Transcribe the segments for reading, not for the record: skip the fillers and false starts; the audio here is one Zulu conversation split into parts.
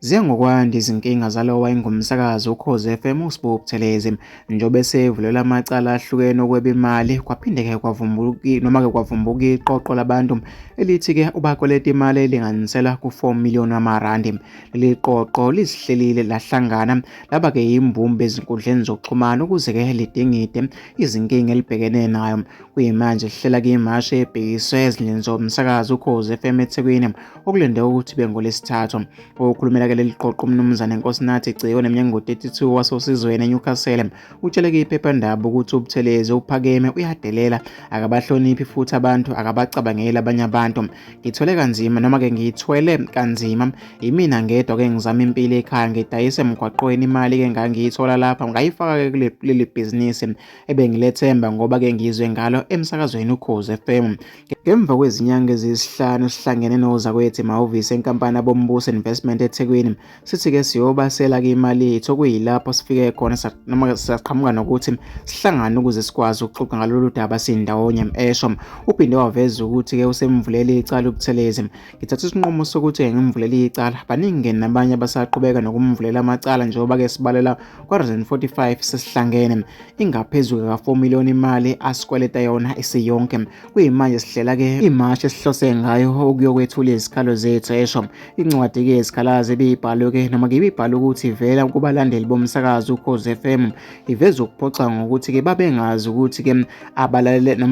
Ziya ngokwanda izinkinga zalowo wayengumsakazi Ukhozi FM uSibu Buthelezi njengoba esevulelwa amacala ahlukene okweba imali kwaphinde-ke kwavumbuka iqoqo labantu elithi-ke ubakweleta imali elinganiselwa ku-4 million wamarandi. Leli qoqo lizihlelile lahlangana laba-ke yimbumbe ezinkundleni zokuxhumana ukuze-ke lidingide izinkinga elibhekene nayo. Kuyimanje lihlela imashi ebhekiswe ezindlini zomsakazi Ukhozi FM eThekwini okulinde ukuthi bengoLwesithathu. Okhulumela leli qoqo umnumzane Nkosinathi Gciwa oneminyaka engu-32 wasosizweni eNewcastle utshele iphephandaba ukuthi uButhelezi uphakeme uyadelela akabahloniphi futhi abantu akabacabangeli abanye abantu. Ngithwele kanzima yimina ngedwa ngizama impilo ekhaya ngidayise emgwaqweni imali ngangiyithola lapha ngayifaka kuleli bhizinisi ebengilethemba ngoba ngizwe ngalo emsakazweni Ukhozi FM. Ngemva kwezinyanga eziyisihlanu sihlangene nozakwethu emahhovisi enkampani yaBombuso Investment eThekwini sithi-ke siyobasela imali yethu okuyilapho sifike khona saqhamuka nokuthi sihlangane ukuze sikwazi ukuxoxa ngalolu daba sindawonye esho. Uphinde waveza ukuthi-ke usemvulele icala uButhelezi. Ngithatha isinqumo sokuthi ngimvulele icala baningi nabanye abasaqhubeka nokumvulela amacala njengoba-ke sibalela kwa-145 sesihlangene ingaphezulu ka-4 million imali asikweleta yona isiyonke. Kuyimanje sihlela-ke imashi esihlose ngayo ukuyokwethula izikhalo zethu esho. Incwadi-ke yezikhalazo ebiyibhalwe-ke noma-ke ibibhalwe ukuthi ivela kubalandeli bomsakazi Ukhozi FM iveza ukuphoxa ngokuthi-ke babengazi ukuthi-ke abalaleli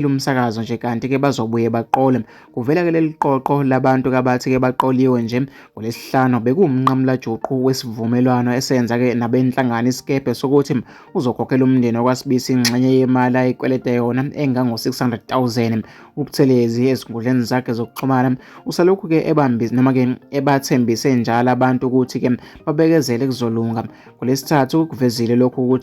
umsakazo nje kanti-ke bazobuye baqole. Kuvela-ke leli qoqo labantu abathi-ke baqoliwe nje ngoLwesihlanu bekuwumnqamulajuqu wesivumelwano esenza-ke nabenhlangano isikebhe sokuthi uzokhokhela umndeni wakwasibisi ingxenye yemali ayikweleta yona engango-600,000. uButhelezi ezinkundleni zakhe zokuxhumana usalokhu-ke ebathembise njalo abantu ukuthi-ke babekezele kuzolunga. ngoLwesithathu kuvezile lokhu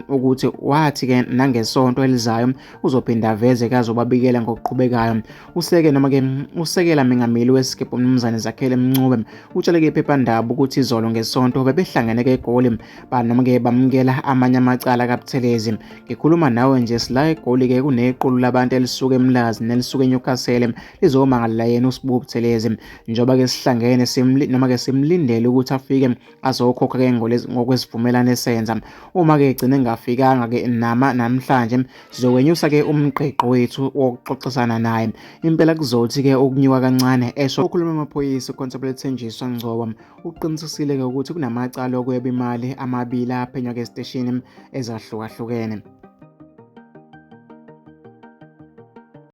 ukuthi wathi-ke nangesonto elizayo uzophinda aveze-ke azobabikela ngokuqhubekayo. Usekela mengameli wesikebhe umnumzane Zakhele Mncube utshele iphephandaba ukuthi izolo ngesonto bebehlangene-ke eGoli bamukela amanye amacala kaButhelezi. Ngikhuluma nawe nje sila eGoli-ke kunequlu labantu elisuka eMlazi nelisuka eNewcastle lizomangalela yena uSibu Buthelezi njengoba-ke sihlangene simlindele ukuthi afike azokhokha-ke ngokwesivumelano esenza. Uma-ke egcine engafikanga-ke namhlanje sizokwenyusa-ke umqeqo wethu wokuxoxisana naye. Impela kuzothi-ke ukunyuka kancane esho. Ukhuluma amaphoyisa uConstable Thenjiswa Ngcobo uqinisile-ke ukuthi kunamacala okweba imali amabili aphenywa esiteshini ezahlukahlukene.